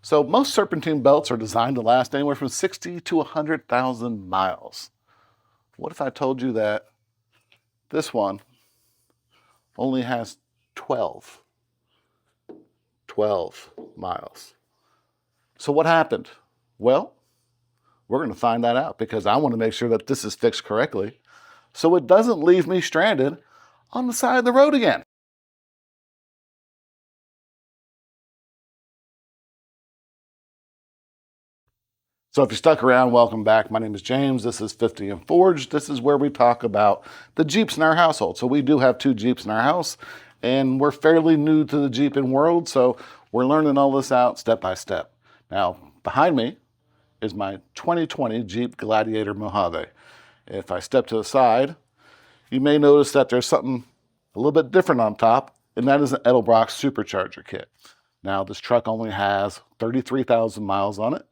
So most Serpentine belts are designed to last anywhere from 60 to 100,000 miles. What if I told you that this one only has 12 miles? So what happened? Well, we're going to find that out because I want to make sure that this is fixed correctly so it doesn't leave me stranded on the side of the road again. So if you stuck around, welcome back. My name is James. This is 50 and Forged. This is where we talk about the Jeeps in our household. So we do have 2 Jeeps in our house, and we're fairly new to the Jeeping world, so we're learning all this out step by step. Now, behind me is my 2020 Jeep Gladiator Mojave. If I step to the side, you may notice that there's something a little bit different on top, and that is an Edelbrock Supercharger kit. Now, this truck only has 33,000 miles on it.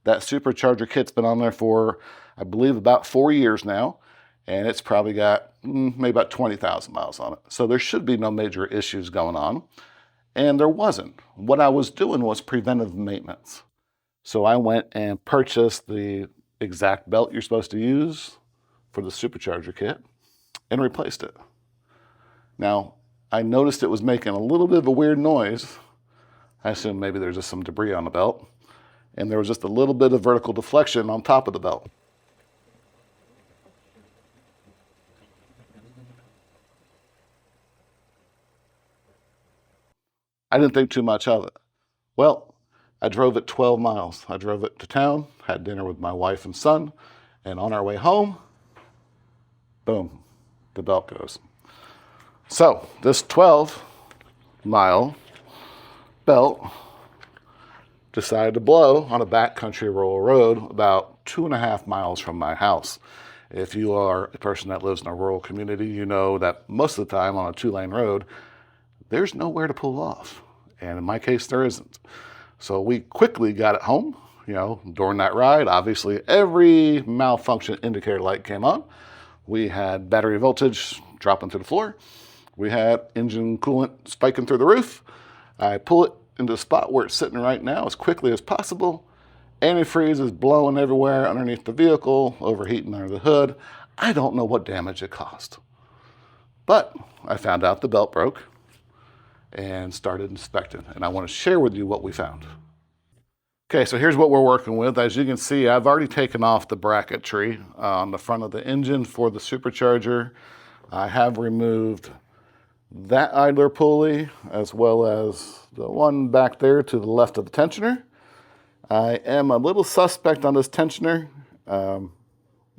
That Supercharger kit's been on there for, I believe, about 4 years now, and it's probably got maybe about 20,000 miles on it. So there should be no major issues going on, and there wasn't. What I was doing was preventive maintenance. So I went and purchased the exact belt you're supposed to use for the Supercharger kit and replaced it. Now, I noticed it was making a little bit of a weird noise. I assume maybe there's just some debris on the belt, and there was just a little bit of vertical deflection on top of the belt. I didn't think too much of it. Well, I drove it 12 miles. I drove it to town, had dinner with my wife and son, and on our way home, boom, the belt goes. So this 12-mile belt decided to blow on a backcountry rural road about 2.5 miles from my house. If you are a person that lives in a rural community, you know that most of the time on a 2-lane road, there's nowhere to pull off. And in my case, there isn't. So we quickly got it home. You know, during that ride, obviously every malfunction indicator light came on. We had battery voltage dropping to the floor. We had engine coolant spiking through the roof. I pull it into the spot where it's sitting right now as quickly as possible. Antifreeze is blowing everywhere underneath the vehicle, overheating under the hood. I don't know what damage it caused. But I found out the belt broke and started inspecting. And I want to share with you what we found. Okay, so here's what we're working with. As you can see, I've already taken off the bracketry on the front of the engine for the Supercharger. I have removed that idler pulley as well as the one back there to the left of the tensioner. I am a little suspect on this tensioner. You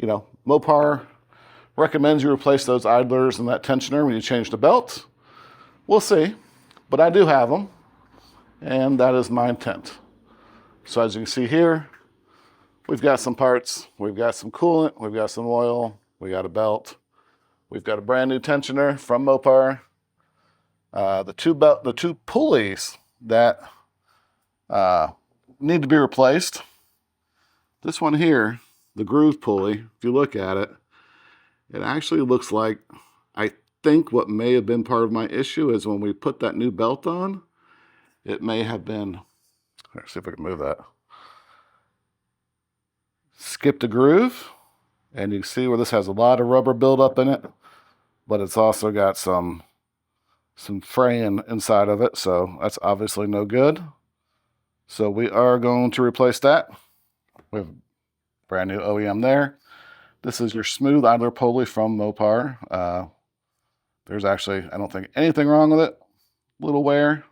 know, Mopar recommends you replace those idlers and that tensioner when you change the belt. We'll see. But I do have them, and that is my intent. So as you can see here, we've got some parts, we've got some coolant, we've got some oil, we got a belt, we've got a brand new tensioner from Mopar, the two pulleys that need to be replaced. This one here, the groove pulley, if you look at it, it actually looks like, I think what may have been part of my issue is when we put that new belt on, it may have been, let's see if I can move that, skipped a groove, and you can see where this has a lot of rubber buildup in it, but it's also got some fraying inside of it, so that's obviously no good. So we are going to replace that. We have a brand new OEM there. This is your smooth idler pulley from Mopar. There's actually, I don't think anything wrong with it. Little wear.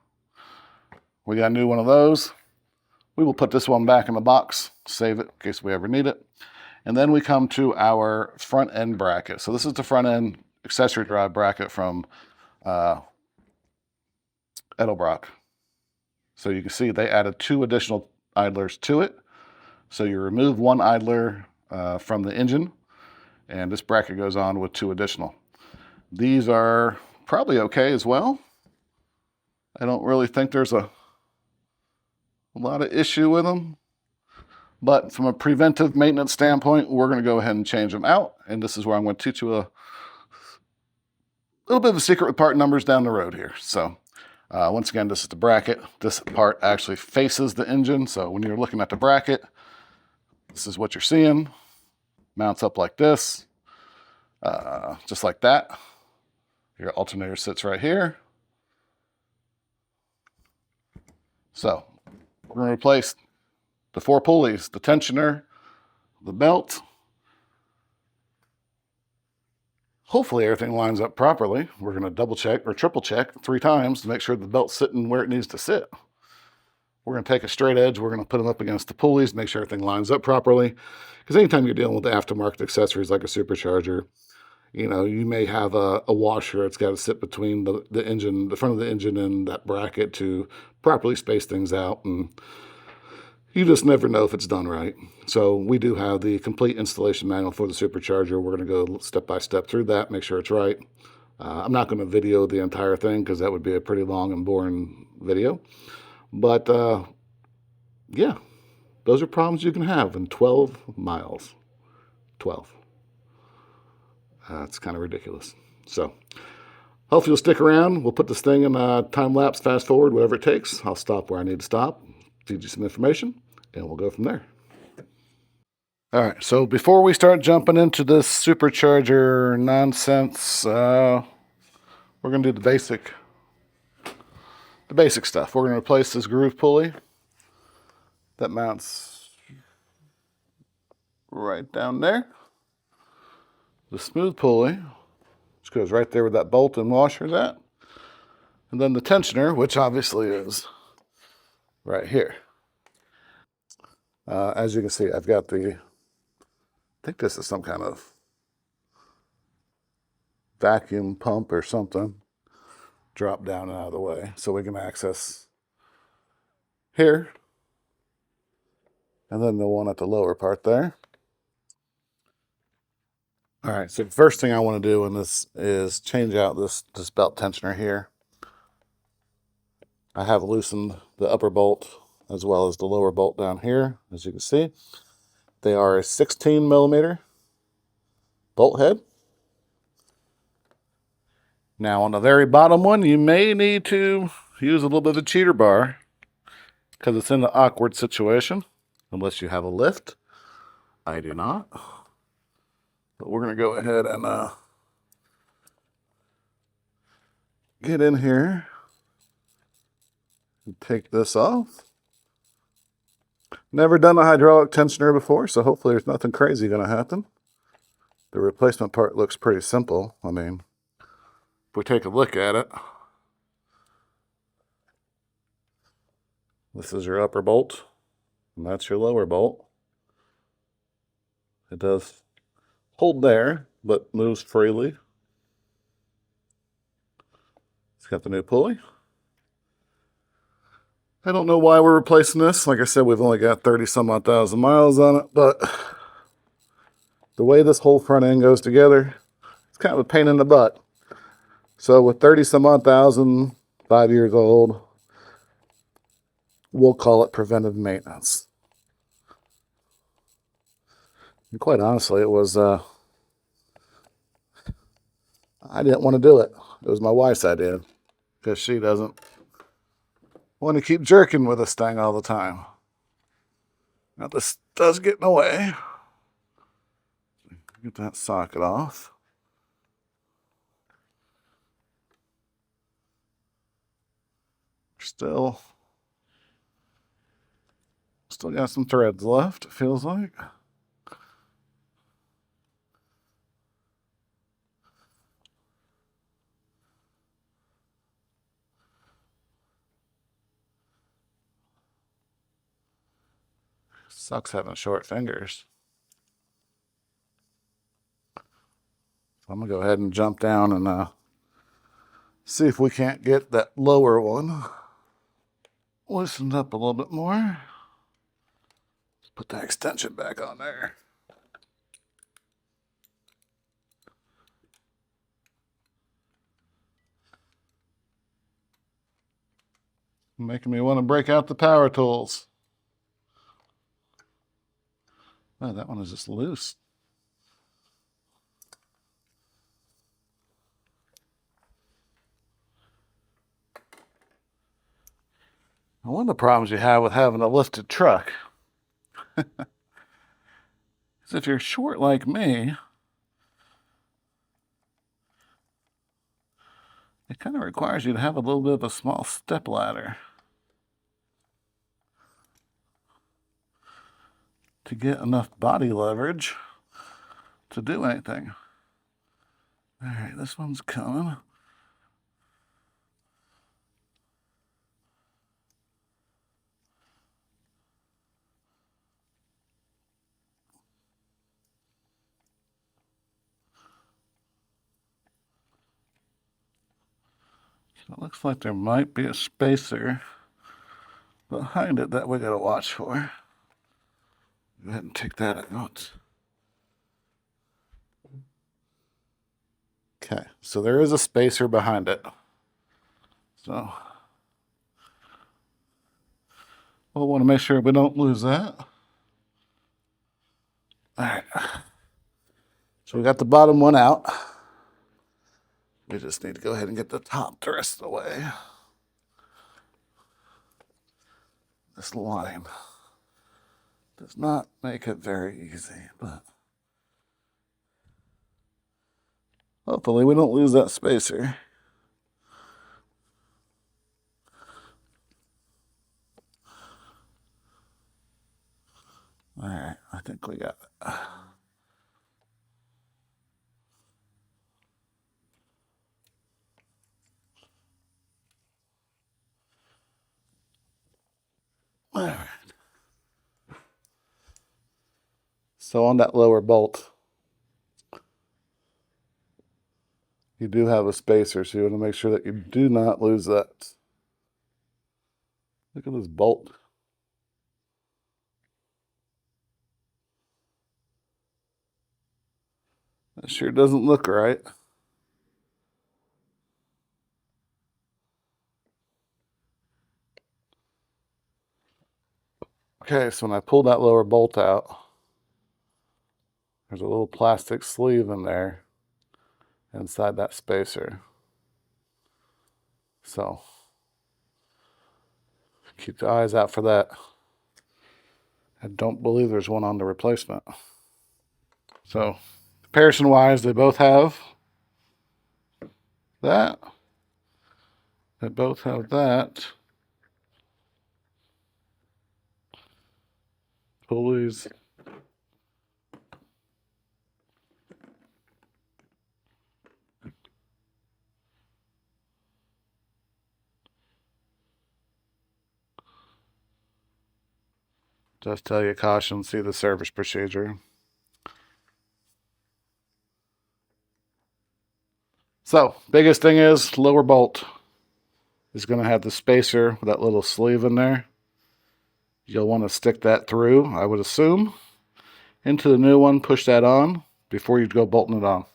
We got a new one of those. We will put this one back in the box, save it in case we ever need it. And then we come to our front end bracket. So this is the front end accessory drive bracket from Edelbrock. So you can see they added 2 additional idlers to it. So you remove 1 idler from the engine, and this bracket goes on with 2 additional. These are probably okay as well. I don't really think there's a lot of issue with them. But from a preventive maintenance standpoint, we're going to go ahead and change them out. And this is where I'm going to teach you a little bit of a secret with part numbers down the road here. So Once again, this is the bracket. This part actually faces the engine, so when you're looking at the bracket, this is what you're seeing. Mounts up like this, just like that. Your alternator sits right here. So we're going to replace the 4 pulleys, the tensioner, the belt. Hopefully everything lines up properly. We're going to double check or triple check 3 times to make sure the belt's sitting where it needs to sit. We're going to take a straight edge. We're going to put them up against the pulleys, make sure everything lines up properly. Because anytime you're dealing with aftermarket accessories like a supercharger, you know, you may have a washer that's got to sit between the engine, the front of the engine and that bracket to properly space things out. And you just never know if it's done right. So we do have the complete installation manual for the supercharger. We're going to go step by step through that, make sure it's right. I'm not going to video the entire thing because that would be a pretty long and boring video. But yeah, those are problems you can have in 12 miles. 12. It's kind of ridiculous. So hopefully you'll stick around. We'll put this thing in time lapse, fast forward, whatever it takes. I'll stop where I need to stop, feed you some information, and we'll go from there. All right, so before we start jumping into this supercharger nonsense, we're going to do the basic stuff. We're going to replace this groove pulley that mounts right down there. The smooth pulley, which goes right there where that bolt and washer is at. And then the tensioner, which obviously is right here. As you can see, I've got I think this is some kind of vacuum pump or something, drop down and out of the way so we can access here. And then the one at the lower part there. All right, so the first thing I want to do in this is change out this belt tensioner here. I have loosened the upper bolt as well as the lower bolt down here, as you can see. They are a 16 millimeter bolt head. Now on the very bottom one, you may need to use a little bit of a cheater bar because it's in an awkward situation, unless you have a lift. I do not. But we're going to go ahead and get in here and take this off. Never done a hydraulic tensioner before, so hopefully there's nothing crazy going to happen. The replacement part looks pretty simple. I mean, if we take a look at it, this is your upper bolt, and that's your lower bolt. It does hold there, but moves freely. It's got the new pulley. I don't know why we're replacing this. Like I said, we've only got 30-some-odd thousand miles on it, but the way this whole front end goes together, it's kind of a pain in the butt. So with 30-some-odd thousand, 5 years old, we'll call it preventive maintenance. And quite honestly, it was, I didn't want to do it. It was my wife's idea, because she doesn't want to keep jerking with this thing all the time. Now this does get in the way. Get that socket off. Still got some threads left, it feels like. Sucks having short fingers. So I'm gonna go ahead and jump down and see if we can't get that lower one loosened up a little bit more. Put that extension back on there. Making me want to break out the power tools. Oh, that one is just loose. One of the problems you have with having a lifted truck is if you're short like me, it kind of requires you to have a little bit of a small step ladder to get enough body leverage to do anything. All right, this one's coming. So it looks like there might be a spacer behind it that we gotta watch for. Go ahead and take that out. Okay, so there is a spacer behind it. So we'll want to make sure we don't lose that. All right. So we got the bottom one out. We just need to go ahead and get the top the rest of the way. This line does not make it very easy, but hopefully we don't lose that spacer. All right, I think we got it. All right. So on that lower bolt, you do have a spacer, so you want to make sure that you do not lose that. Look at this bolt. That sure doesn't look right. Okay, so when I pull that lower bolt out, there's a little plastic sleeve in there inside that spacer. So keep your eyes out for that. I don't believe there's one on the replacement. So comparison wise, they both have that. They both have that. Pulleys. Just tell you caution, see the service procedure. So biggest thing is lower bolt is going to have the spacer with that little sleeve in there. You'll want to stick that through, I would assume, into the new one, push that on before you go bolting it on.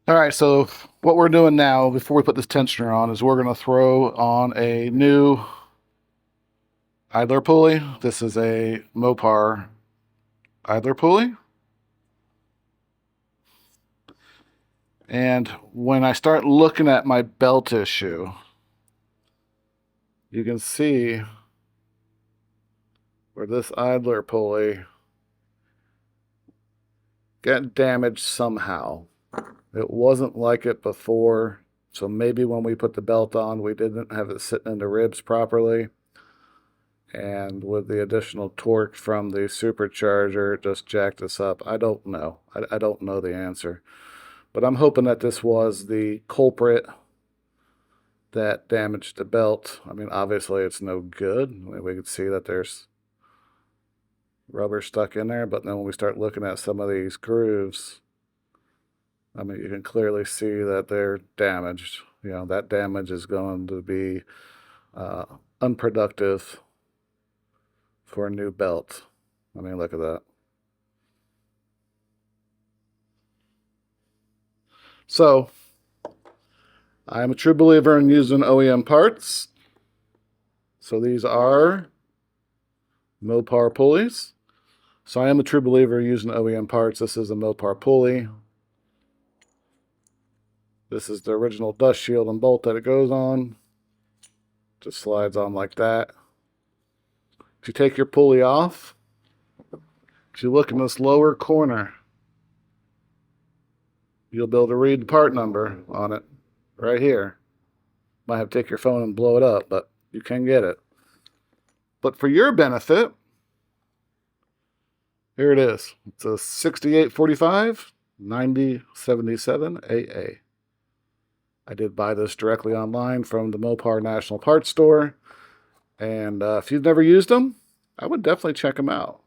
All right, so what we're doing now before we put this tensioner on is we're going to throw on a new idler pulley. This is a Mopar idler pulley. And when I start looking at my belt issue, you can see where this idler pulley got damaged somehow. It wasn't like it before, so maybe when we put the belt on, we didn't have it sitting in the ribs properly. And with the additional torque from the supercharger, it just jacked us up. I don't know. I don't know the answer. But I'm hoping that this was the culprit that damaged the belt. I mean, obviously it's no good. I mean, we can see that there's rubber stuck in there, but then when we start looking at some of these grooves, I mean, you can clearly see that they're damaged. You know, that damage is going to be unproductive for a new belt. I mean, look at that. So, I am a true believer in using OEM parts. So these are Mopar pulleys. So I am a true believer in using OEM parts. This is a Mopar pulley. This is the original dust shield and bolt that it goes on. Just slides on like that. If you take your pulley off, if you look in this lower corner, you'll be able to read the part number on it right here. Might have to take your phone and blow it up, but you can get it. But for your benefit, here it is. It's a 6845 9077 AA. I did buy this directly online from the Mopar National Parts Store. And if you've never used them, I would definitely check them out.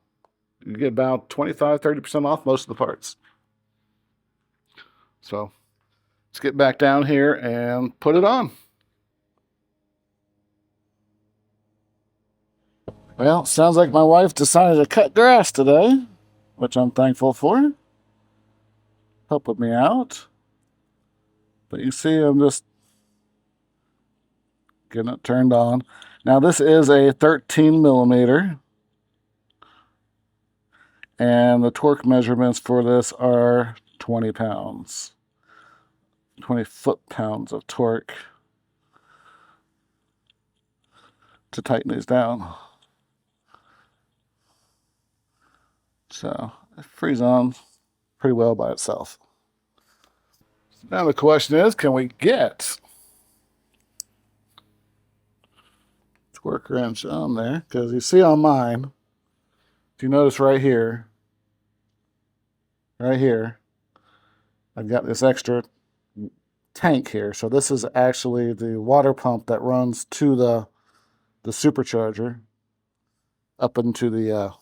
You get about 25–30% off most of the parts. So let's get back down here and put it on. Well, sounds like my wife decided to cut grass today, which I'm thankful for. Helping me out. But you see, I'm just getting it turned on. Now, this is a 13 millimeter. And the torque measurements for this are 20 pounds. 20 foot-pounds of torque to tighten these down. So it frees on pretty well by itself. Now the question is, can we get torque wrench on there? Because you see on mine, if you notice right here, I've got this extra tank here. So this is actually the water pump that runs to the supercharger up into the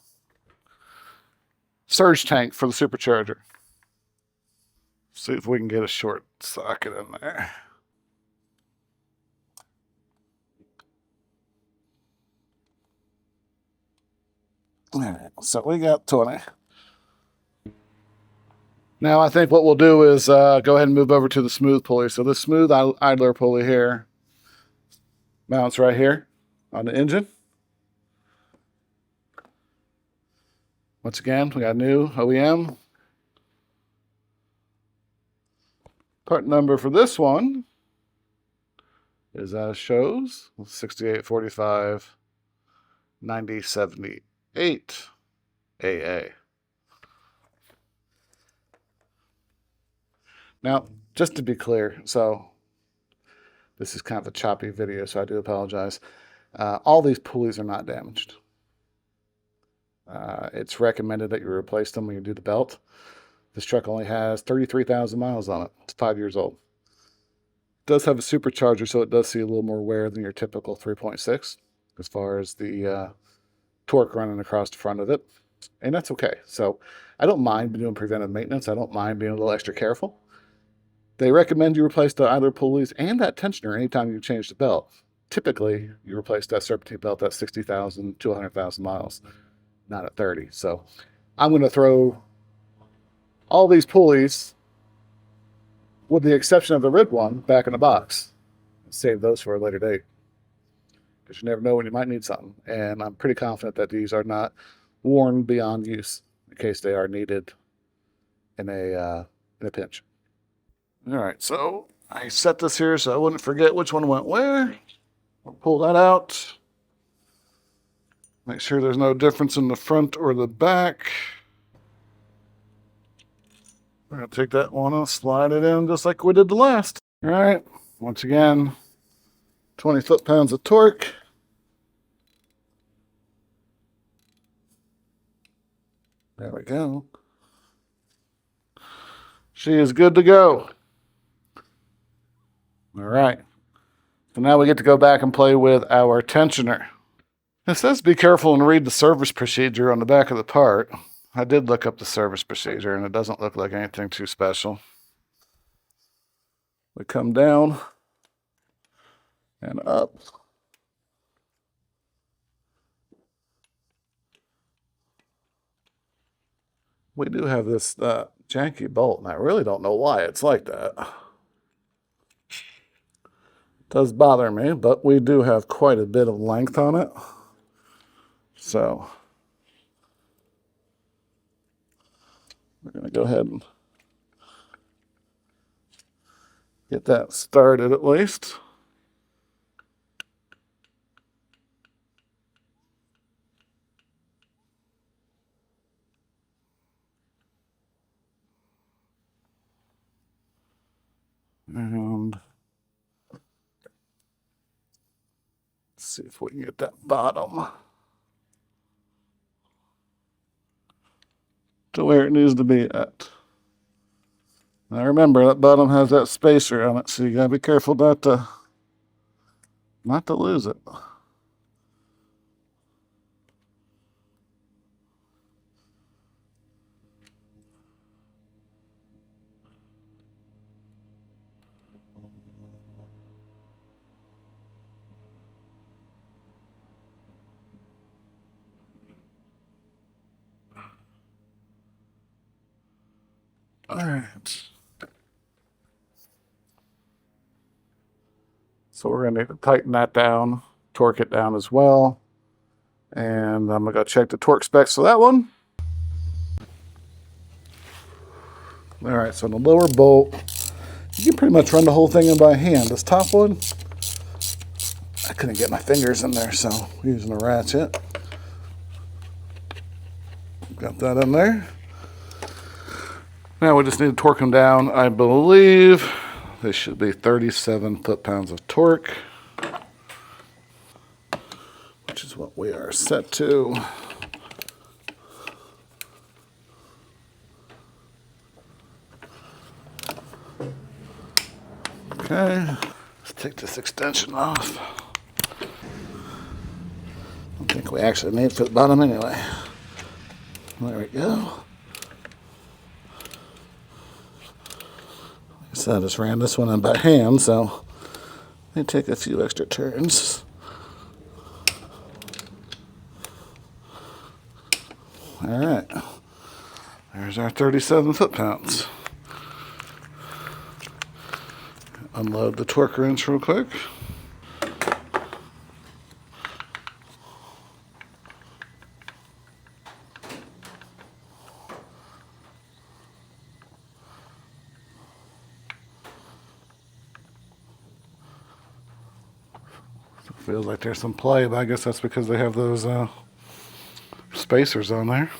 surge tank for the supercharger. See if we can get a short socket in there. All right, so we got 20. Now I think what we'll do is go ahead and move over to the smooth pulley. So this smooth idler pulley here mounts right here on the engine. Once again, we got new OEM. Part number for this one is as shows, 6845 9078 AA. Now, just to be clear, so this is kind of a choppy video, so I do apologize. All these pulleys are not damaged. It's recommended that you replace them when you do the belt. This truck only has 33,000 miles on it. It's 5 years old. It does have a supercharger, so it does see a little more wear than your typical 3.6 as far as the torque running across the front of it. And that's okay. So I don't mind doing preventive maintenance. I don't mind being a little extra careful. They recommend you replace the idler pulleys and that tensioner anytime you change the belt. Typically, you replace that Serpentine belt at 60,000 to 100,000 miles, not at 30. So I'm going to throw all these pulleys, with the exception of the red one, back in the box. Save those for a later date, because you never know when you might need something. And I'm pretty confident that these are not worn beyond use in case they are needed in a pinch. All right, so I set this here so I wouldn't forget which one went where. I'll pull that out. Make sure there's no difference in the front or the back. We're going to take that one and slide it in just like we did the last. All right, once again, 20 foot-pounds of torque. There we go. She is good to go. All right. So now we get to go back and play with our tensioner. It says be careful and read the service procedure on the back of the part. I did look up the service procedure, and it doesn't look like anything too special. We come down and up. We do have this janky bolt, and I really don't know why it's like that. It does bother me, but we do have quite a bit of length on it. So we're going to go ahead and get that started at least. And let's see if we can get that bottom to where it needs to be at. Now remember, that bottom has that spacer on it, so you gotta be careful not to lose it. All right. So we're going to need to tighten that down, torque it down as well. And I'm going to go check the torque specs for that one. All right, so the lower bolt, you can pretty much run the whole thing in by hand. This top one, I couldn't get my fingers in there, so I'm using a ratchet. Got that in there. Now we just need to torque them down. I believe this should be 37 foot-pounds of torque, which is what we are set to. Okay, let's take this extension off. I don't think we actually need it for the bottom anyway. There we go. So I just ran this one in by hand, so let me take a few extra turns. All right, there's our 37 foot-pounds. Unload the torque wrench real quick. Feels like there's some play, but I guess that's because they have those spacers on there.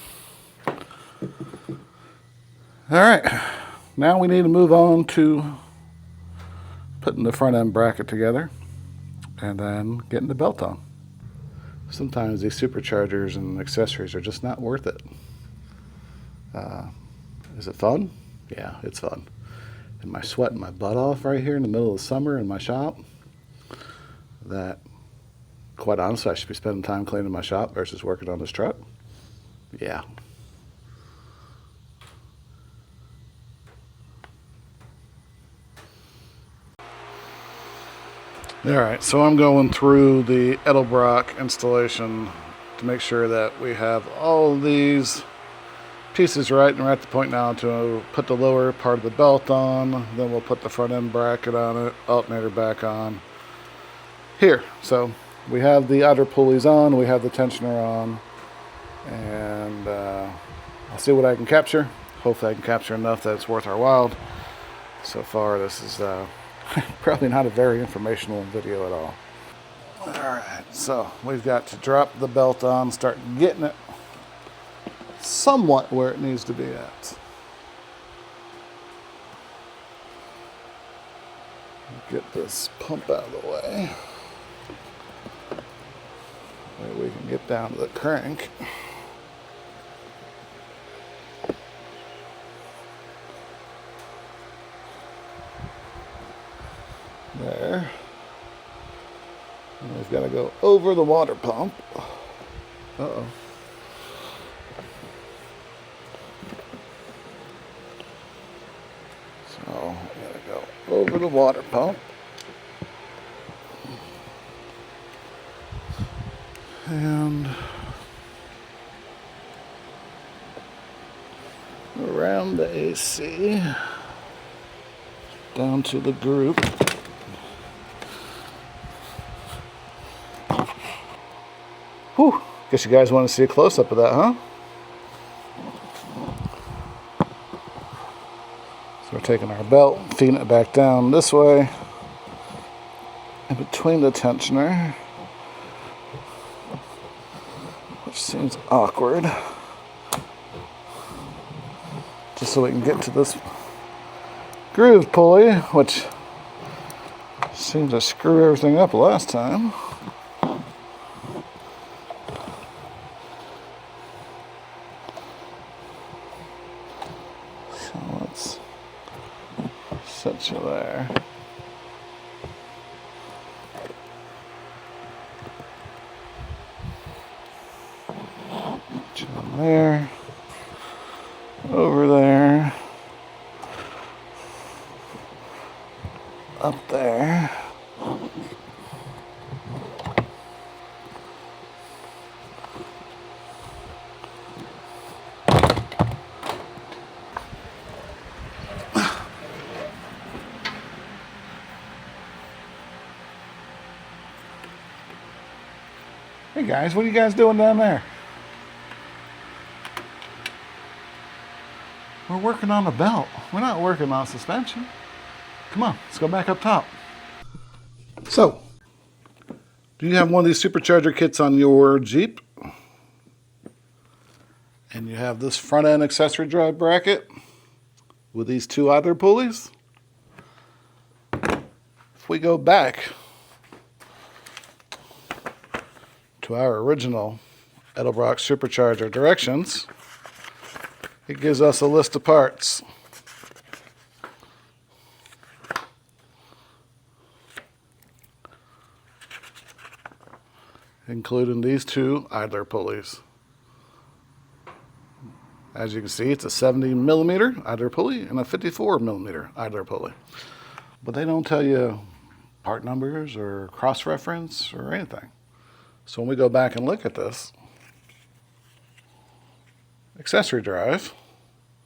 All right, now we need to move on to putting the front end bracket together and then getting the belt on. Sometimes these superchargers and accessories are just not worth it. Is it fun? Yeah, it's fun. Am I sweating my butt off right here in the middle of the summer in my shop? That, quite honestly, I should be spending time cleaning my shop versus working on this truck. Yeah. All right, so I'm going through the Edelbrock installation to make sure that we have all of these pieces right, and we're at the point now to put the lower part of the belt on, then we'll put the front end bracket on it, alternator back on here. So we have the outer pulleys on, we have the tensioner on, and I'll see what I can capture. Hopefully I can capture enough that it's worth our while. So far this is probably not a very informational video at all. Alright, so we've got to drop the belt on, start getting it somewhat where it needs to be at. Get this pump out of the way. Maybe we can get down to the crank. There. And we've got to go over the water pump. Uh-oh. So we got to go over the water pump. And around the AC down to the group. Whew, guess you guys want to see a close-up of that, huh? So we're taking our belt, feeding it back down this way, in between the tensioner, which seems awkward, just so we can get to this groove pulley, which Seemed to screw everything up last time. So let's set you there. Put you in there. Over there. Up there. Hey guys, what are you guys doing down there? We're working on the belt. We're not working on suspension. Come on, let's go back up top. So, do you have one of these supercharger kits on your Jeep? And you have this front end accessory drive bracket with these two idler pulleys? If we go back to our original Edelbrock Supercharger directions, it gives us a list of parts. Including these two idler pulleys. As you can see, it's a 70mm idler pulley and a 54mm idler pulley. But they don't tell you part numbers or cross-reference or anything. So when we go back and look at this accessory drive,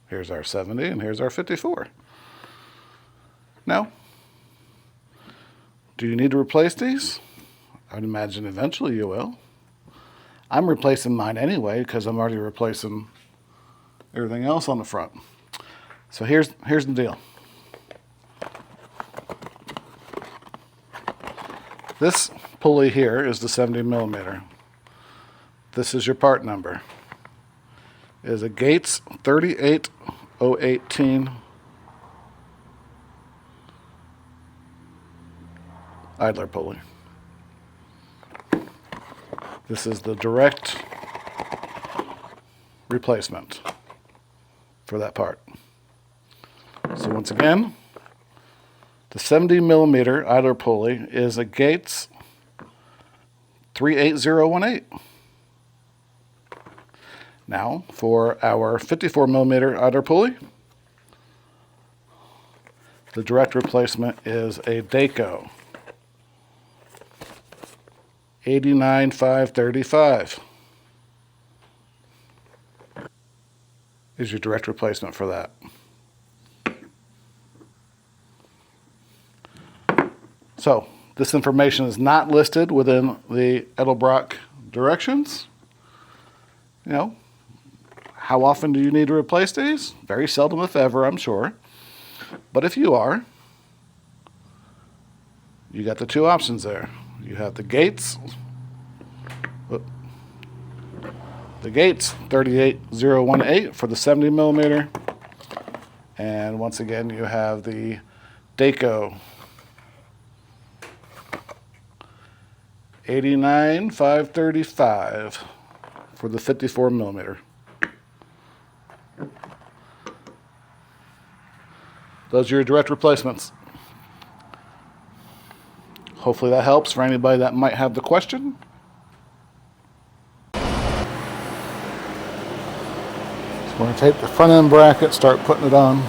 here's our 70 and here's our 54. Now, do you need to replace these? I'd imagine eventually you will. I'm replacing mine anyway because I'm already replacing everything else on the front. So here's the deal. This pulley here is the 70mm. This is your part number. It is a Gates 38018 idler pulley. This is the direct replacement for that part. So once again, the 70mm idler pulley is a Gates 38018. Now, for our 54mm idler pulley, the direct replacement is a Dayco 89535 is your direct replacement for that. So, this information is not listed within the Edelbrock directions. You know, how often do you need to replace these? Very seldom, if ever, I'm sure. But if you are, you got the two options there. You have the Gates 38018 for the 70mm, and once again you have the Dayco 89535 for the 54mm. Those are your direct replacements. Hopefully that helps for anybody that might have the question. So we're going to take the front end bracket, start putting it on.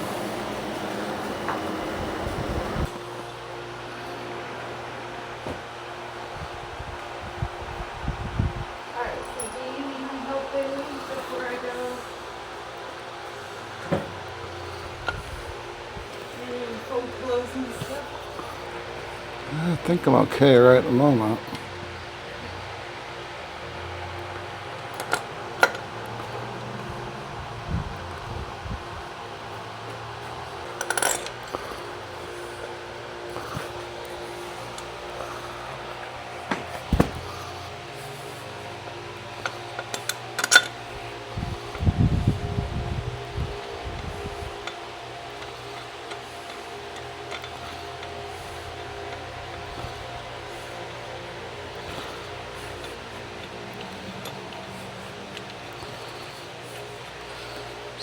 Alright, so do you need help before I go? Any fold clothes and stuff? I think I'm okay right at the moment.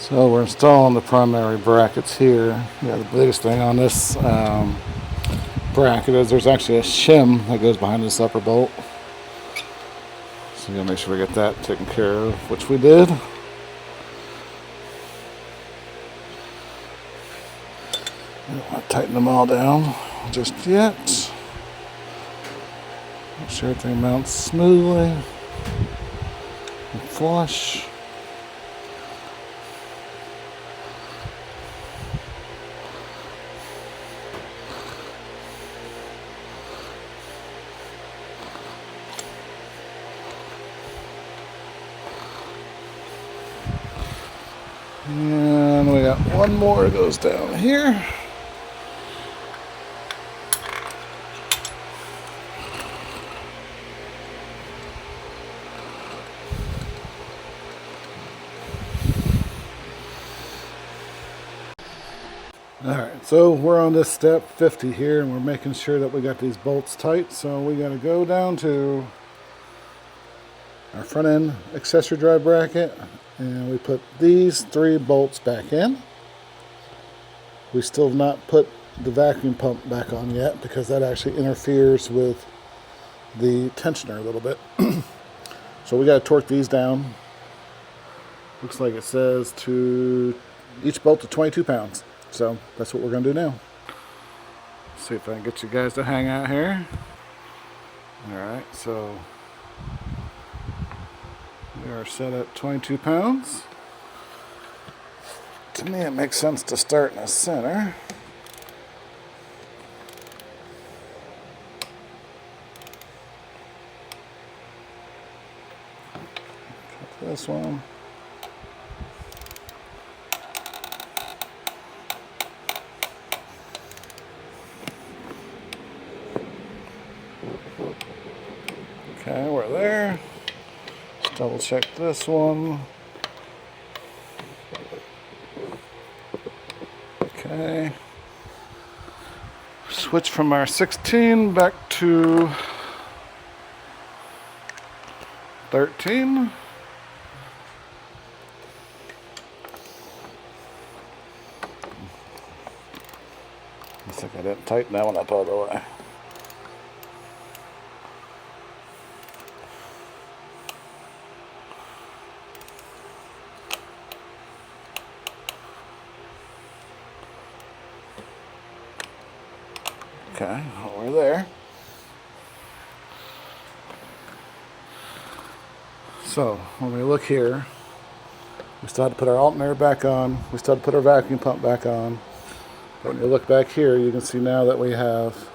So we're installing the primary brackets here. Yeah, the biggest thing on this bracket is there's actually a shim that goes behind this upper bolt. So we gotta make sure we get that taken care of, which we did. I don't want to tighten them all down just yet. Make sure everything mounts smoothly and flush. And we got one more that goes down here. Alright, so we're on this step 50 here, and we're making sure that we got these bolts tight. So we got to go down to our front end accessory drive bracket, and we put these 3 bolts back in. We still have not put the vacuum pump back on yet because that actually interferes with the tensioner a little bit. So we got to torque these down. Looks like it says to each bolt to 22 pounds. So that's what we're going to do now. See if I can get you guys to hang out here. Alright, so we are set at 22 pounds. To me, it makes sense to start in the center. Cut this one. Okay, we're there. Let's double check this one. Okay. Switch from our 16 back to 13. Looks like I didn't tighten that one up all the way. Okay, well, we're there. So when we look here, we still had to put our alternator back on. We still had to put our vacuum pump back on. But when you look back here, you can see now that we have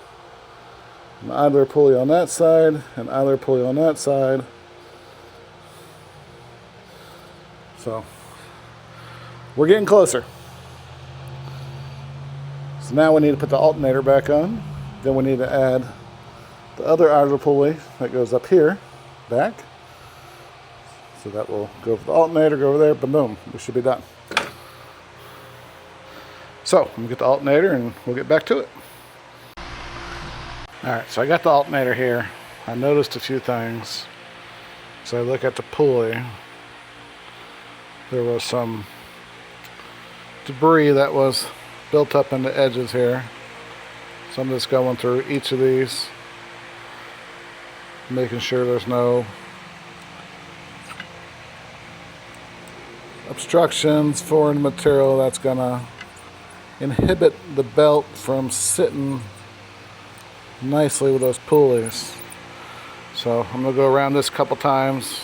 an idler pulley on that side, an idler pulley on that side. So we're getting closer. So now we need to put the alternator back on. Then we need to add the other idler pulley that goes up here, back. So that will go for the alternator, go over there, boom, we should be done. So, we'll get the alternator and we'll get back to it. Alright, so I got the alternator here. I noticed a few things. So I look at the pulley. There was some debris that was built up in the edges here. So I'm just going through each of these, making sure there's no obstructions, foreign material that's gonna inhibit the belt from sitting nicely with those pulleys. So I'm gonna go around this a couple times,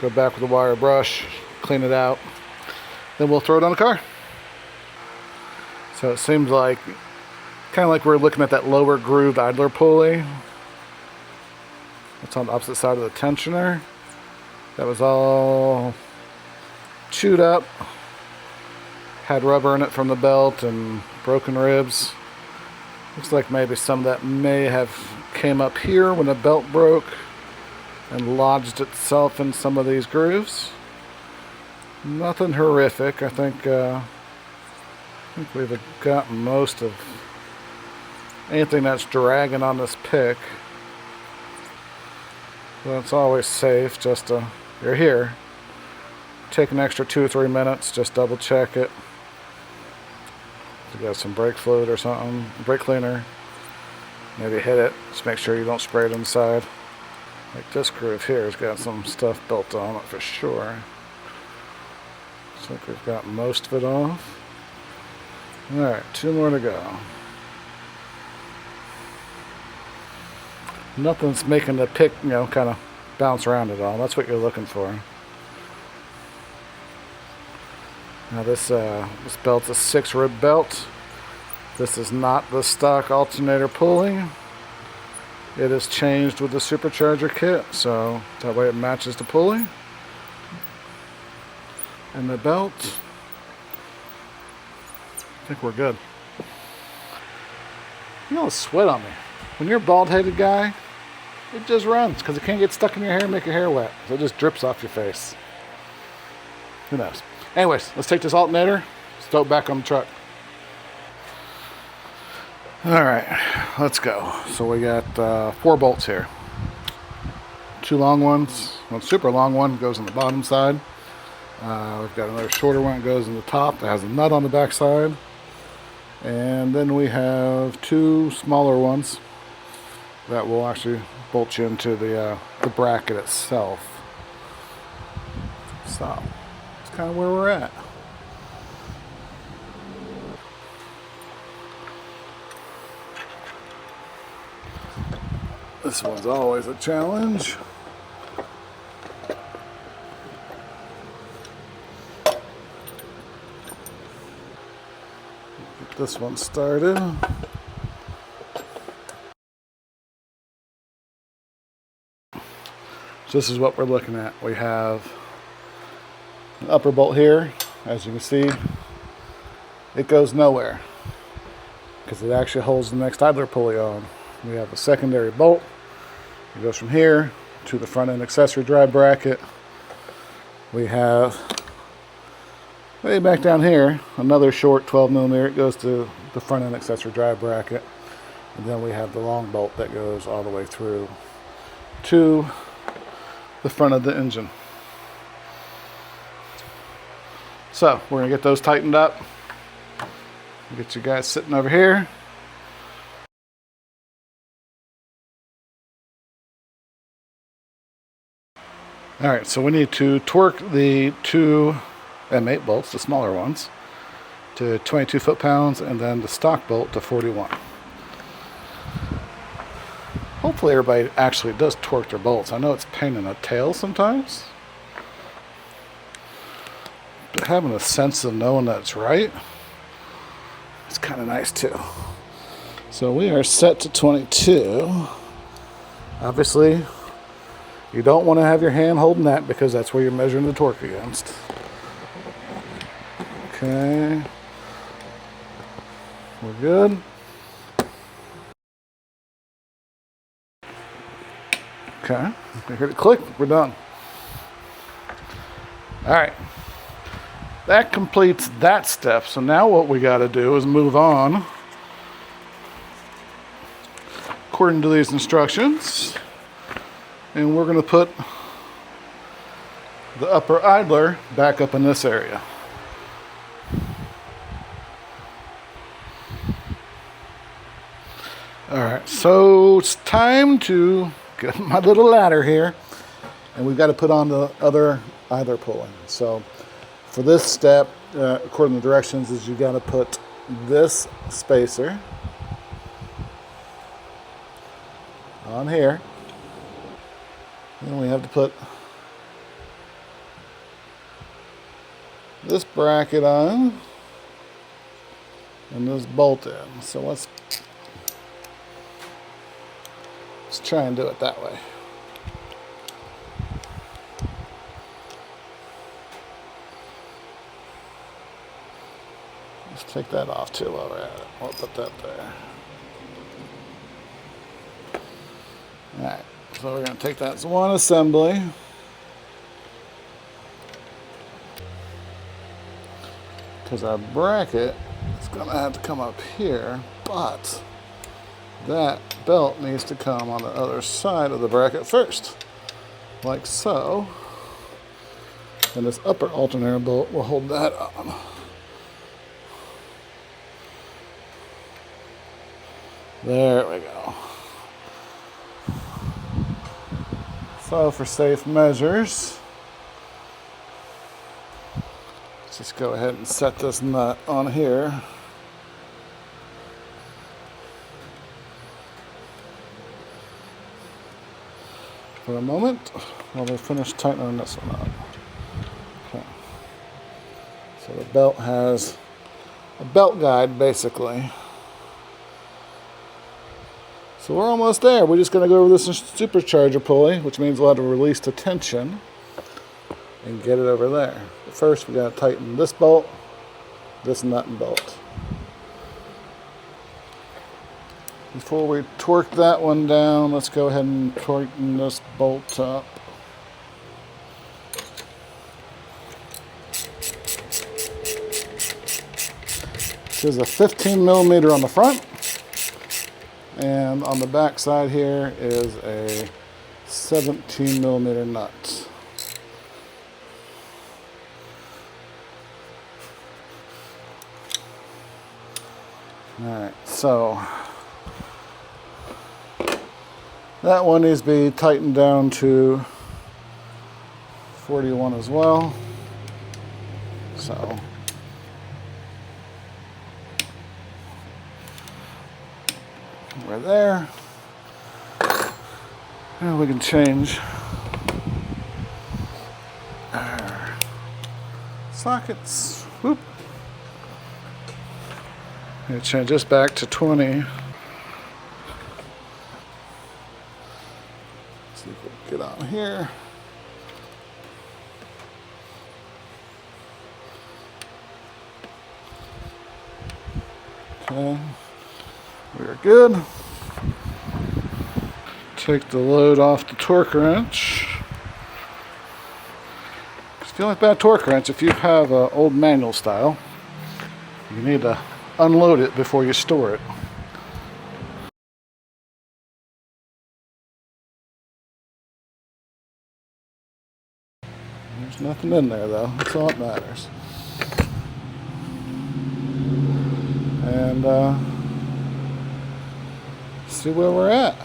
go back with a wire brush, clean it out, then we'll throw it on the car. So it seems like kind of like we're looking at that lower grooved idler pulley. It's on the opposite side of the tensioner. That was all chewed up, had rubber in it from the belt and broken ribs. Looks like maybe some of that may have came up here when the belt broke and lodged itself in some of these grooves. Nothing horrific. I think we've gotten most of anything that's dragging on this pick. So it's always safe just to, you're here. take an extra 2 or 3 minutes, just double check it. If you got some brake fluid or something, brake cleaner, maybe hit it, just make sure you don't spray it inside. Like this groove here has got some stuff built on it for sure. Looks like we've got most of it off. Alright, 2 more to go. Nothing's making the pick, you know, kind of bounce around at all. That's what you're looking for. Now this belt's a 6-rib belt. This is not the stock alternator pulley. It is changed with the supercharger kit, so that way it matches the pulley. And the belt, I think we're good. You know, sweat on me. When you're a bald-headed guy, it just runs because it can't get stuck in your hair and make your hair wet. So it just drips off your face. Who knows? Anyways, let's take this alternator, stow it back on the truck. Alright, let's go. So we got 4 bolts here. 2 long ones. One super long one goes on the bottom side. We've got another shorter one that goes in the top that has a nut on the back side. And then we have 2 smaller ones that will actually bolt you into the bracket itself. So, that's kind of where we're at. This one's always a challenge. Get this one started. So this is what we're looking at. We have an upper bolt here. As you can see, it goes nowhere because it actually holds the next idler pulley on. We have a secondary bolt. It goes from here to the front end accessory drive bracket. We have way back down here another short 12mm. It goes to the front end accessory drive bracket. And then we have the long bolt that goes all the way through to the front of the engine. So we're going to get those tightened up. Get you guys sitting over here. Alright, so we need to torque the 2 M8 bolts, the smaller ones, to 22 foot-pounds, and then the stock bolt to 41. Hopefully everybody actually does torque their bolts. I know it's a pain in the tail sometimes, but having a sense of knowing that it's right, it's kind of nice too. So we are set to 22. Obviously, you don't want to have your hand holding that because that's where you're measuring the torque against. Okay. We're good. Okay. I heard it click. We're done. All right. That completes that step. So now what we got to do is move on according to these instructions. And we're going to put the upper idler back up in this area. Alright, so it's time to get my little ladder here. And we've got to put on the other idler pulley. So for this step, according to the directions, is you got to put this spacer on here. Then we have to put this bracket on and this bolt in. So let's try and do it that way. Let's take that off too while we're at it. We'll put that there. Alright. So we're going to take that as one assembly. Because our bracket is going to have to come up here, but that belt needs to come on the other side of the bracket first. Like so. And this upper alternator bolt will hold that on. There we go. So for safe measures, let's just go ahead and set this nut on here. For a moment while we finish tightening this one up. Okay. So the belt has a belt guide basically. So we're almost there. We're just going to go over this supercharger pulley, which means we'll have to release the tension and get it over there. But first we got to tighten this bolt, this nut and bolt. Before we torque that one down, let's go ahead and tighten this bolt up. This is a 15 millimeter on the front, and on the back side here is a 17 millimeter nut. All right, so that one needs to be tightened down to 41 as well. So we're there. Now we can change our sockets. Whoop. I'm going to change this back to 20. See if we can get on here. Okay, we are good. Take the load off the torque wrench. If you like bad torque wrench, if you have an old manual style, you need to unload it before you store it. There's nothing in there though, that's all that matters. And see where we're at.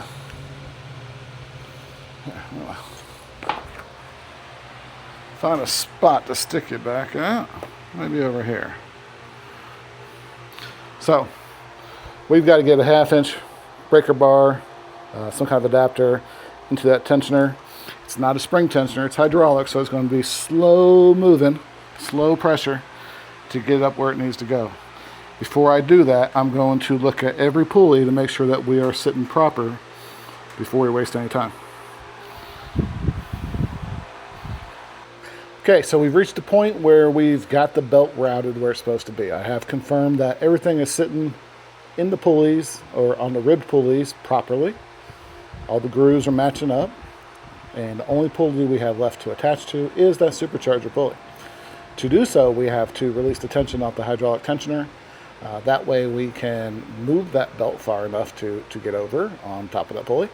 Find a spot to stick it back at. Maybe over here. So we've got to get a 1/2 inch breaker bar, some kind of adapter into that tensioner. It's not a spring tensioner, it's hydraulic, so it's going to be slow moving, slow pressure to get it up where it needs to go. Before I do that, I'm going to look at every pulley to make sure that we are sitting proper before we waste any time. Okay, so we've reached the point where we've got the belt routed where it's supposed to be. I have confirmed that everything is sitting in the pulleys or on the ribbed pulleys properly. All the grooves are matching up, and the only pulley we have left to attach to is that supercharger pulley. To do so, we have to release the tension off the hydraulic tensioner. That way we can move that belt far enough to get over on top of that pulley.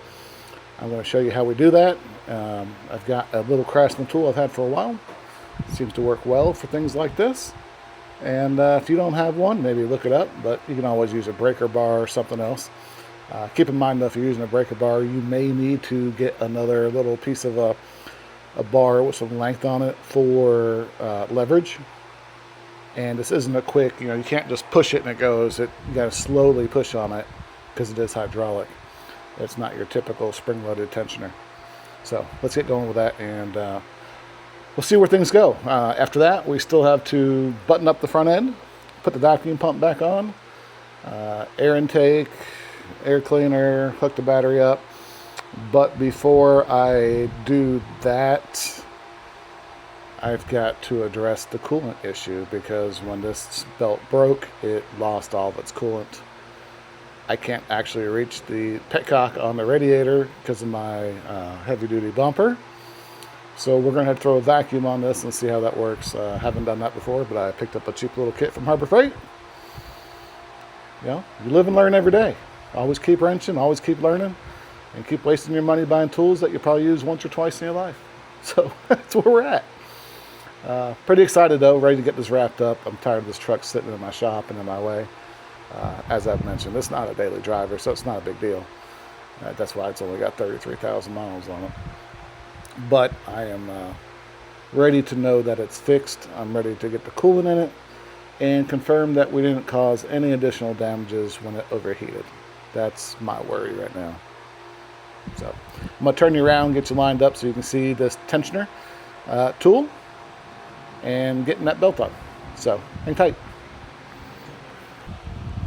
I'm going to show you how we do that. I've got a little Craftsman tool I've had for a while. It seems to work well for things like this. And if you don't have one, maybe look it up, but you can always use a breaker bar or something else. Keep in mind that if you're using a breaker bar, you may need to get another little piece of a bar with some length on it for leverage. And this isn't a quick, you can't just push it and it goes. You got to slowly push on it because it is hydraulic. It's not your typical spring-loaded tensioner. So let's get going with that, and we'll see where things go. After that, we still have to button up the front end, put the vacuum pump back on, air intake, air cleaner, hook the battery up. But before I do that, I've got to address the coolant issue, because when this belt broke, it lost all of its coolant. I can't actually reach the petcock on the radiator because of my heavy-duty bumper. So we're going to have to throw a vacuum on this and see how that works. Haven't done that before, but I picked up a cheap little kit from Harbor Freight. You live and learn every day. Always keep wrenching, always keep learning, and keep wasting your money buying tools that you probably use once or twice in your life. So that's where we're at. Pretty excited though, ready to get this wrapped up. I'm tired of this truck sitting in my shop and in my way. As I've mentioned, it's not a daily driver, so it's not a big deal. That's why it's only got 33,000 miles on it. But I am ready to know that it's fixed. I'm ready to get the coolant in it and confirm that we didn't cause any additional damages when it overheated. That's my worry right now. So I'm going to turn you around, get you lined up so you can see this tensioner tool and getting that belt on. So hang tight.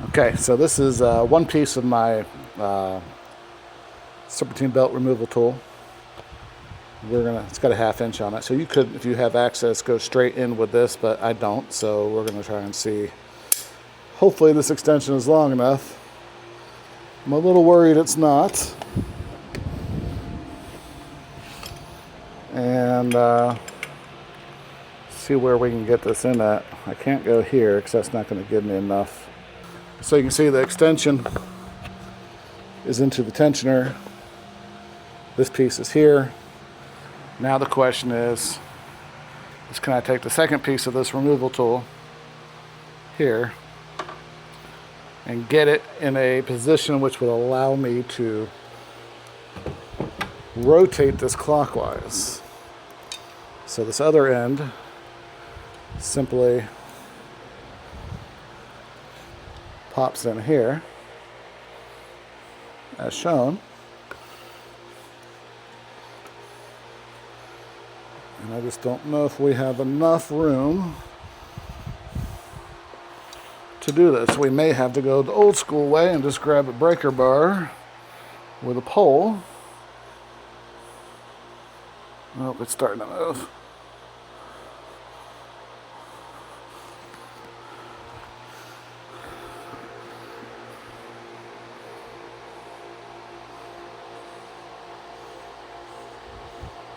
Okay, so this is one piece of my Serpentine belt removal tool. It's got a 1/2 inch on it, so you could, if you have access, go straight in with this, but I don't, so we're gonna try and see. Hopefully this extension is long enough. I'm a little worried it's not. And see where we can get this in at. I can't go here because that's not going to give me enough. So you can see the extension is into the tensioner. This piece is here. Now the question is can I take the second piece of this removal tool here and get it in a position which would allow me to rotate this clockwise. So this other end simply pops in here as shown. And I just don't know if we have enough room to do this. We may have to go the old school way and just grab a breaker bar with a pole. Oh, it's starting to move.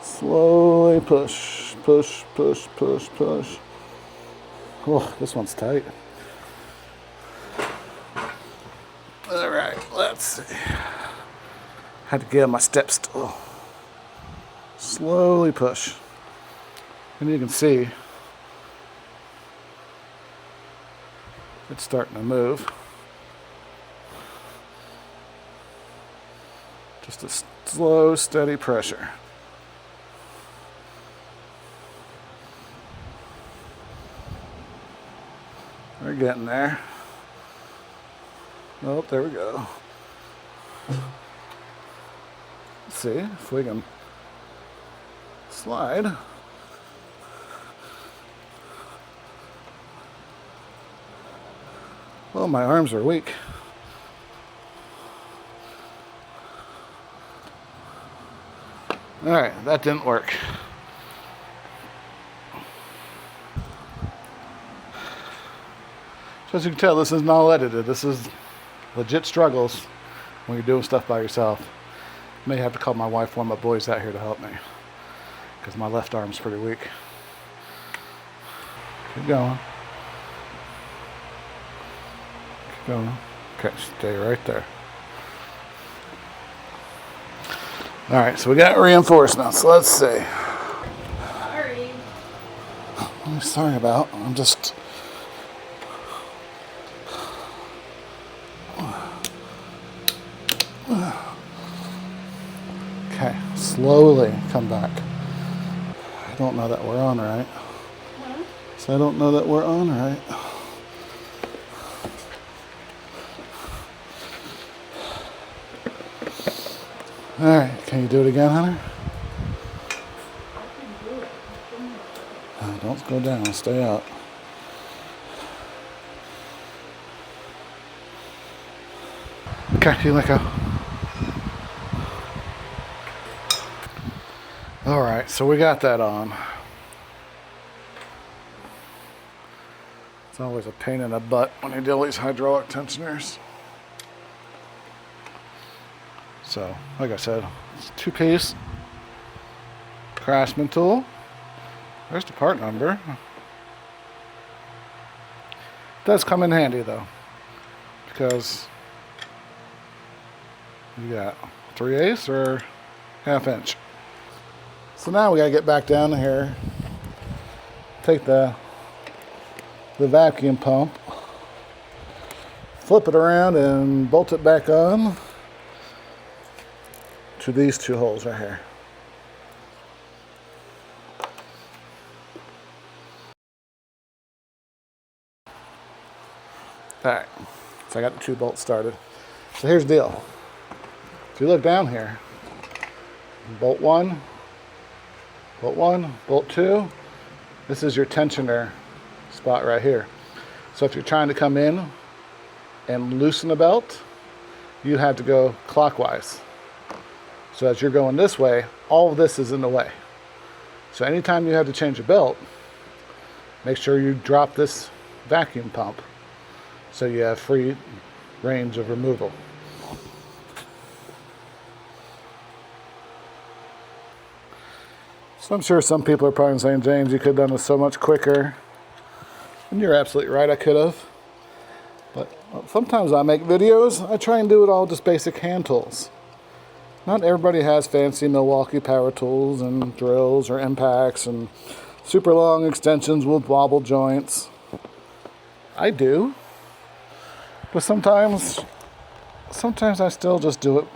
Slowly push, push, push, push, push. Oh, this one's tight. All right, let's see. Had to get on my step stool. Slowly push. And you can see it's starting to move. Just a slow, steady pressure. We're getting there. Oh, there we go. Let's see if we can slide. Well, my arms are weak. All right, that didn't work. So as you can tell, this is not edited. This is legit struggles when you're doing stuff by yourself. May have to call my wife, one of my boys out here to help me because my left arm's pretty weak. Keep going. Keep going. Okay, stay right there. All right, so we got reinforcements. So let's see. Sorry. I'm sorry about. I'm just. Okay, slowly come back. I don't know that we're on right. So I don't know that we're on right. All right, can you do it again, Hunter? Don't go down, stay out. Okay, you let go. All right, so we got that on. It's always a pain in the butt when you deal with these hydraulic tensioners. So, like I said, it's a 2-piece Craftsman tool. There's the part number. It does come in handy though, because you got 3/8 or 1/2 inch. So now we gotta get back down here take the vacuum pump, flip it around and bolt it back on to these two holes right here. Alright, so I got the two bolts started. So here's the deal. If you look down here, bolt one, bolt two, this is your tensioner spot right here. So if you're trying to come in and loosen a belt, you have to go clockwise. So as you're going this way, all of this is in the way. So anytime you have to change a belt, make sure you drop this vacuum pump so you have free range of removal. So I'm sure some people are probably saying, James, you could have done this so much quicker. And you're absolutely right, I could have. But sometimes I make videos, I try and do it all just basic hand tools. Not everybody has fancy Milwaukee power tools and drills or impacts and super long extensions with wobble joints. I do. But sometimes I still just do it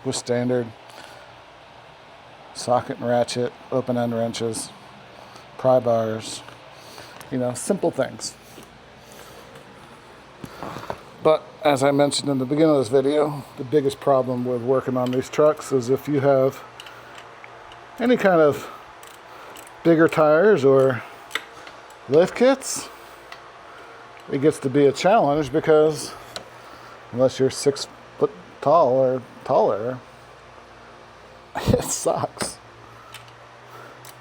with standard socket and ratchet, open end wrenches, pry bars, you know, simple things. But as I mentioned in the beginning of this video, the biggest problem with working on these trucks is if you have any kind of bigger tires or lift kits, it gets to be a challenge because unless you're 6 foot tall or taller, it sucks.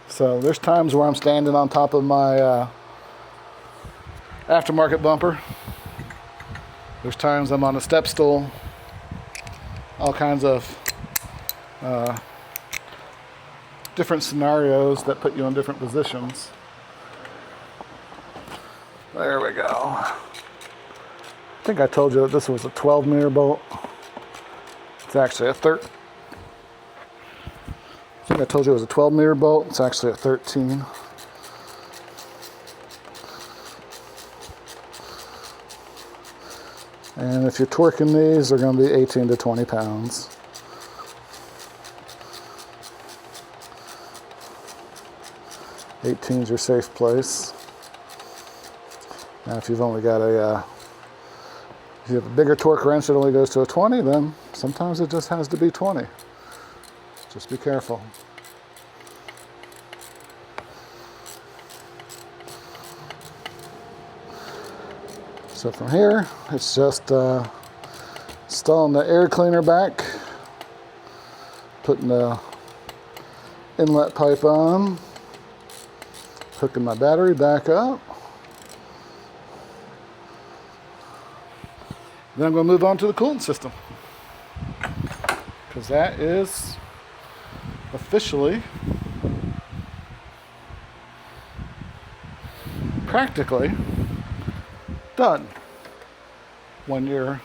So there's times where I'm standing on top of my aftermarket bumper. There's times I'm on a step stool. All kinds of different scenarios that put you in different positions. There we go. I think I told you that this was a 12 millimeter bolt. It's actually a 13. I think I told you it was a 12 millimeter bolt. It's actually a 13. And if you're torquing these, they're going to be 18 to 20 pounds. Eighteen's your safe place. Now, if you've only got if you have a bigger torque wrench that only goes to a 20, then sometimes it just has to be 20. Just be careful. So from here, it's just installing the air cleaner back, putting the inlet pipe on, hooking my battery back up. Then I'm going to move on to the coolant system, because that is officially, practically done when you're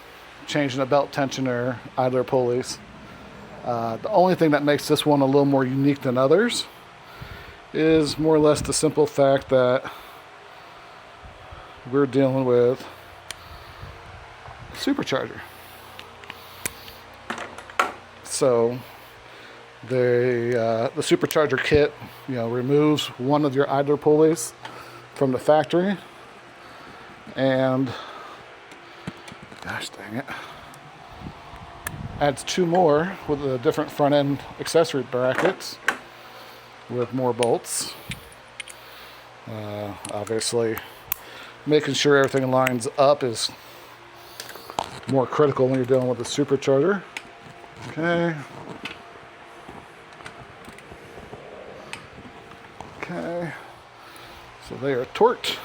changing a belt tensioner, idler pulleys. The only thing that makes this one a little more unique than others is more or less the simple fact that we're dealing with a supercharger. So the supercharger kit, you know, removes one of your idler pulleys from the factory, and gosh dang it, adds 2 more with a different front end accessory brackets with more bolts. Obviously, making sure everything lines up is more critical when you're dealing with a supercharger. Okay. Okay. So they are torqued.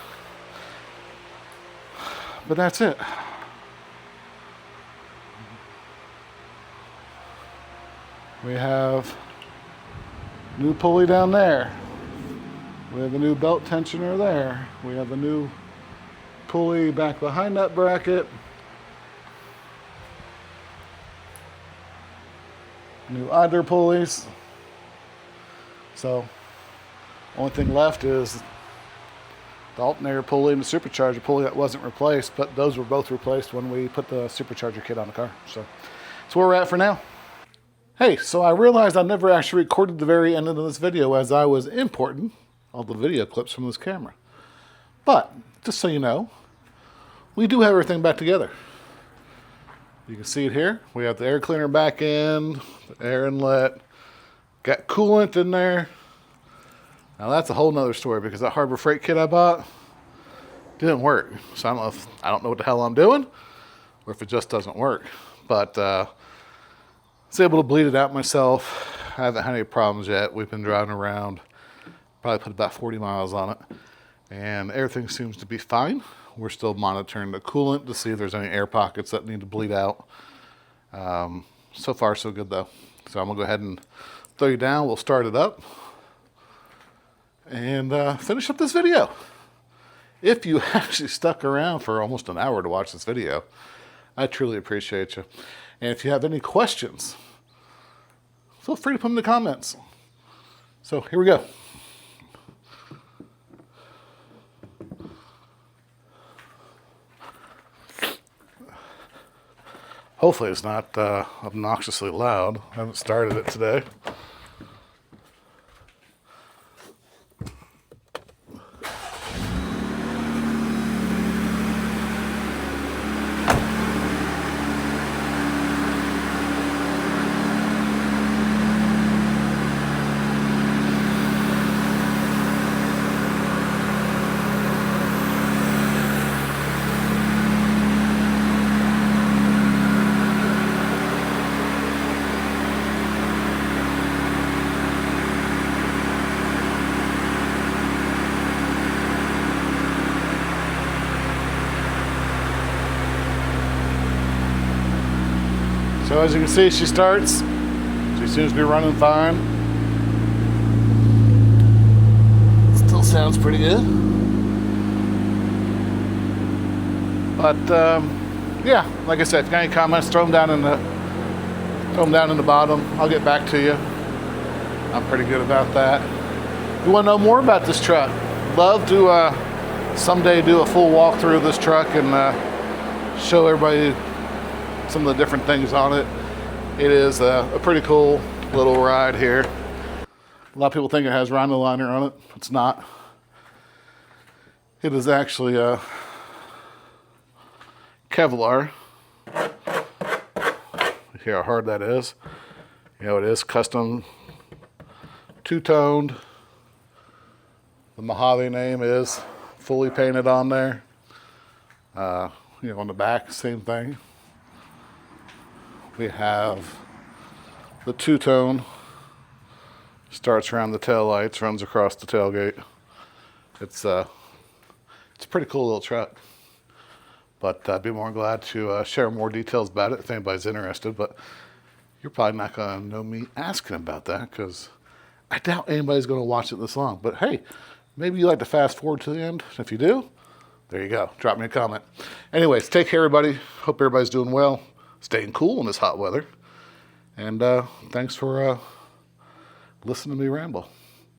But that's it. We have new pulley down there. We have a new belt tensioner there. We have a new pulley back behind that bracket. New idler pulleys. So, only thing left is the alternator pulley and the supercharger pulley that wasn't replaced, but those were both replaced when we put the supercharger kit on the car. So that's where we're at for now. Hey, so I realized I never actually recorded the very end of this video as I was importing all the video clips from this camera. But just so you know, we do have everything back together. You can see it here. We have the air cleaner back in, the air inlet, got coolant in there. Now that's a whole nother story because that Harbor Freight kit I bought didn't work. So I don't know what the hell I'm doing or if it just doesn't work. But I was able to bleed it out myself. I haven't had any problems yet. We've been driving around, probably put about 40 miles on it, and everything seems to be fine. We're still monitoring the coolant to see if there's any air pockets that need to bleed out. So far, so good though. So I'm gonna go ahead and throw you down. We'll start it up and finish up this video. If you actually stuck around for almost an hour to watch this video, I truly appreciate you. And if you have any questions, feel free to put them in the comments. So here we go. Hopefully it's not obnoxiously loud. I haven't started it today. So as you can see, she starts. She seems to be running fine. Still sounds pretty good. But yeah, like I said, if you got any comments, throw them down in the bottom. I'll get back to you. I'm pretty good about that. If you want to know more about this truck, love to someday do a full walkthrough of this truck and show everybody some of the different things on it. It is a pretty cool little ride here. A lot of people think it has rhino liner on it. It's not. It is actually Kevlar. You hear how hard that is. You know, it is custom two-toned. The Mojave name is fully painted on there. You know, on the back, same thing. We have the two-tone, starts around the tail lights, runs across the tailgate. It's a pretty cool little truck, but I'd be more glad to share more details about it if anybody's interested, but you're probably not gonna know me asking about that because I doubt anybody's gonna watch it this long, but hey, maybe you like to fast forward to the end. If you do, there you go, drop me a comment. Anyways, take care everybody, hope everybody's doing well. Staying cool in this hot weather. And thanks for listening to me ramble.